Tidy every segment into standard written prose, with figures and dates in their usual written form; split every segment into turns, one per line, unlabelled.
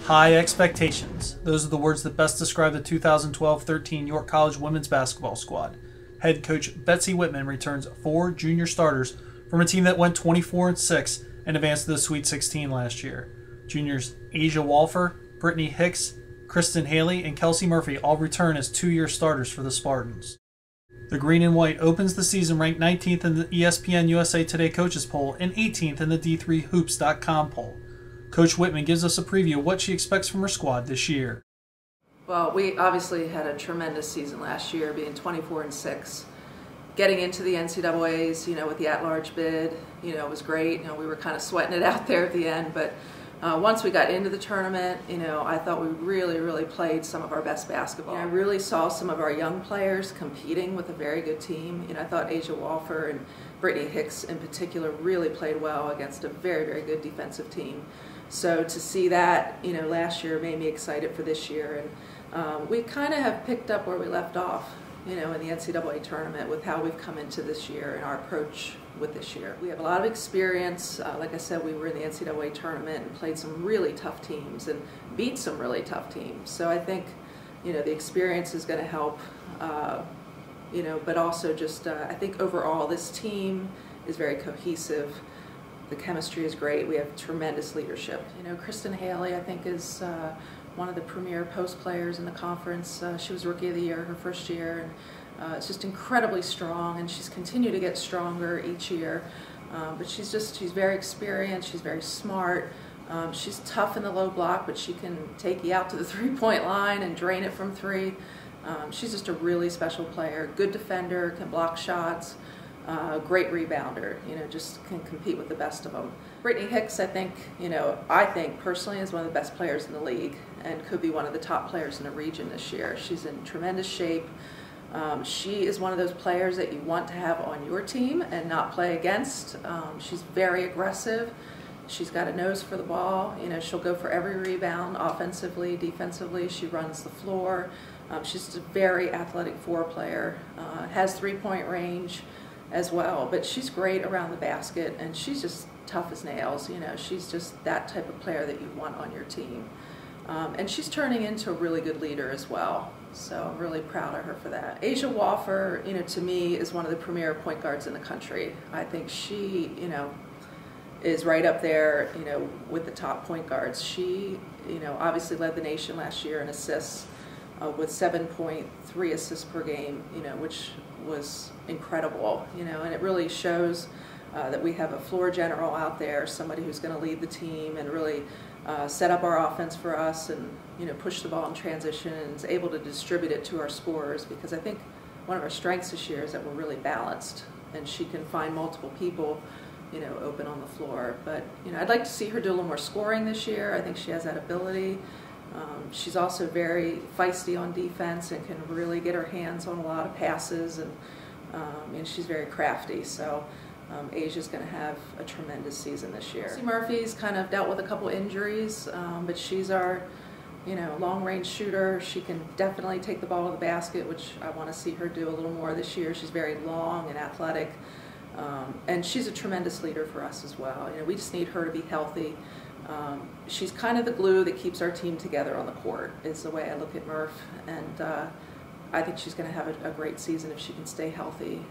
High expectations. Those are the words that best describe the 2012-13 York College women's basketball squad. Head coach Betsy Whitman returns 4 junior starters from a team that went 24-6 and advanced to the Sweet 16 last year. Juniors Asia Walfer, Brittany Hicks, Kristen Haley, and Kelsey Murphy all return as 2-year starters for the Spartans. The Green and White opens the season ranked 19th in the ESPN USA Today Coaches Poll and 18th in the D3Hoops.com poll. Coach Whitman gives us a preview of what she expects from her squad this year.
Well, we obviously had a tremendous season last year, being 24-6. Getting into the NCAAs, with the at-large bid, was great. We were kind of sweating it out there at the end, but once we got into the tournament, I thought we really played some of our best basketball. I really saw some of our young players competing with a very good team. I thought Asia Walfer and Brittany Hicks in particular really played well against a very good defensive team. So to see that, last year made me excited for this year, and we kind of have picked up where we left off, in the NCAA tournament with how we've come into this year and our approach with this year. We have a lot of experience. Like I said, we were in the NCAA tournament and played some really tough teams and beat some really tough teams. So I think, the experience is going to help, but also just I think overall this team is very cohesive. The chemistry is great. We have tremendous leadership. Kristen Haley, I think, is one of the premier post players in the conference. She was Rookie of the Year her first year, and it's just incredibly strong, and she's continued to get stronger each year. But she's very experienced. She's very smart. She's tough in the low block, but she can take you out to the three-point line and drain it from three. She's just a really special player. Good defender, can block shots. Great rebounder, just can compete with the best of them. Brittany Hicks, I think personally is one of the best players in the league and could be one of the top players in the region this year. She's in tremendous shape. She is one of those players that you want to have on your team and not play against. She's very aggressive. She's got a nose for the ball. She'll go for every rebound, offensively, defensively. She runs the floor. She's just a very athletic floor player. Has three-point range as well, but she's great around the basket, and she's just tough as nails. She's just that type of player that you want on your team. And she's turning into a really good leader as well, so I'm really proud of her for that. Asia Walfer, to me, is one of the premier point guards in the country. I think she, is right up there, with the top point guards. She, obviously led the nation last year in assists, with 7.3 assists per game, which was incredible, and it really shows that we have a floor general out there, somebody who's going to lead the team and really set up our offense for us and, push the ball in transition and is able to distribute it to our scorers, because I think one of our strengths this year is that we're really balanced and she can find multiple people, open on the floor. But, I'd like to see her do a little more scoring this year. I think she has that ability. She's also very feisty on defense and can really get her hands on a lot of passes, and she's very crafty. So Asia's going to have a tremendous season this year. Kelsey Murphy's kind of dealt with a couple injuries, but she's our long-range shooter. She can definitely take the ball to the basket, which I want to see her do a little more this year. She's very long and athletic, and she's a tremendous leader for us as well. We just need her to be healthy. She's kind of the glue that keeps our team together on the court, is the way I look at Murph, and I think she's going to have a great season if she can stay healthy,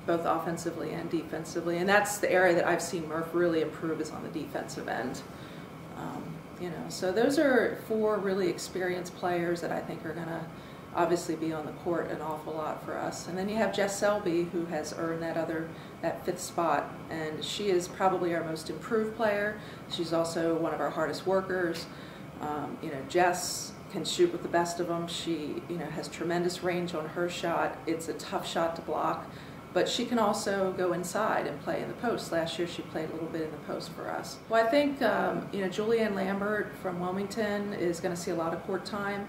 both offensively and defensively, and that's the area that I've seen Murph really improve, is on the defensive end. So those are 4 really experienced players that I think are going to obviously be on the court an awful lot for us. And then you have Jess Selby, who has earned that 5th spot, and she is probably our most improved player. She's also one of our hardest workers. Jess can shoot with the best of them. She has tremendous range on her shot. It's a tough shot to block, but she can also go inside and play in the post. Last year she played a little bit in the post for us. Well, I think Julianne Lambert from Wilmington is going to see a lot of court time.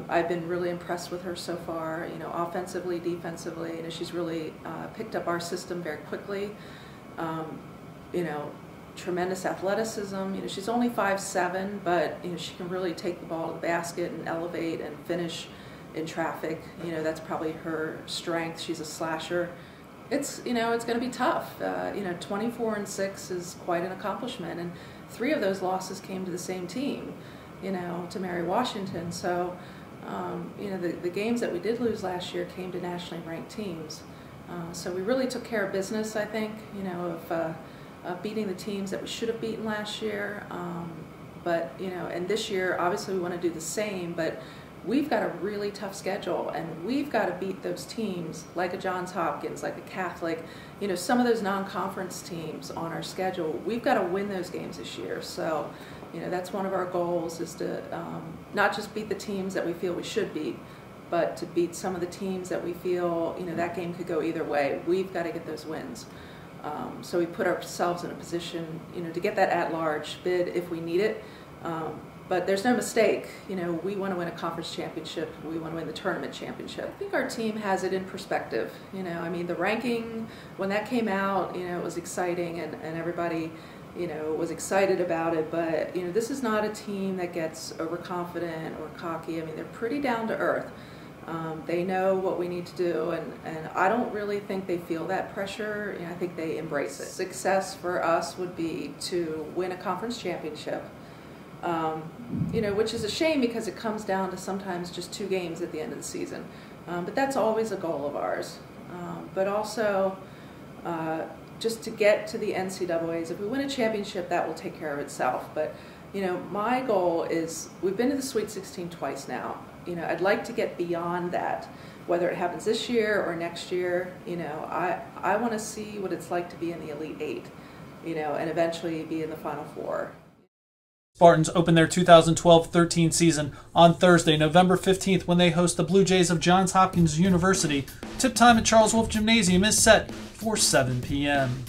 I've been really impressed with her so far, offensively, defensively. She's really picked up our system very quickly. Tremendous athleticism. She's only 5'7", but she can really take the ball to the basket and elevate and finish in traffic. That's probably her strength. She's a slasher. It's going to be tough. 24-6 is quite an accomplishment, and 3 of those losses came to the same team, to Mary Washington. So, the games that we did lose last year came to nationally ranked teams. So we really took care of business, I think, of beating the teams that we should have beaten last year. And this year, obviously we want to do the same, but we've got a really tough schedule, and we've got to beat those teams like a Johns Hopkins, like a Catholic, some of those non-conference teams on our schedule. We've got to win those games this year. So, that's one of our goals, is to not just beat the teams that we feel we should beat, but to beat some of the teams that we feel, that game could go either way. We've got to get those wins. So we put ourselves in a position, to get that at-large bid if we need it. But there's no mistake, we want to win a conference championship. We want to win the tournament championship. I think our team has it in perspective. The ranking, when that came out, it was exciting, and everybody, was excited about it. But, this is not a team that gets overconfident or cocky. They're pretty down to earth. They know what we need to do, and I don't really think they feel that pressure. I think they embrace it. Success for us would be to win a conference championship, which is a shame because it comes down to sometimes just 2 games at the end of the season. But that's always a goal of ours. But also, just to get to the NCAAs, if we win a championship, that will take care of itself. But, my goal is, we've been to the Sweet 16 twice now. I'd like to get beyond that, whether it happens this year or next year. I want to see what it's like to be in the Elite 8, and eventually be in the Final 4.
Spartans open their 2012-13 season on Thursday, November 15th, when they host the Blue Jays of Johns Hopkins University. Tip time at Charles Wolfe Gymnasium is set for 7 p.m.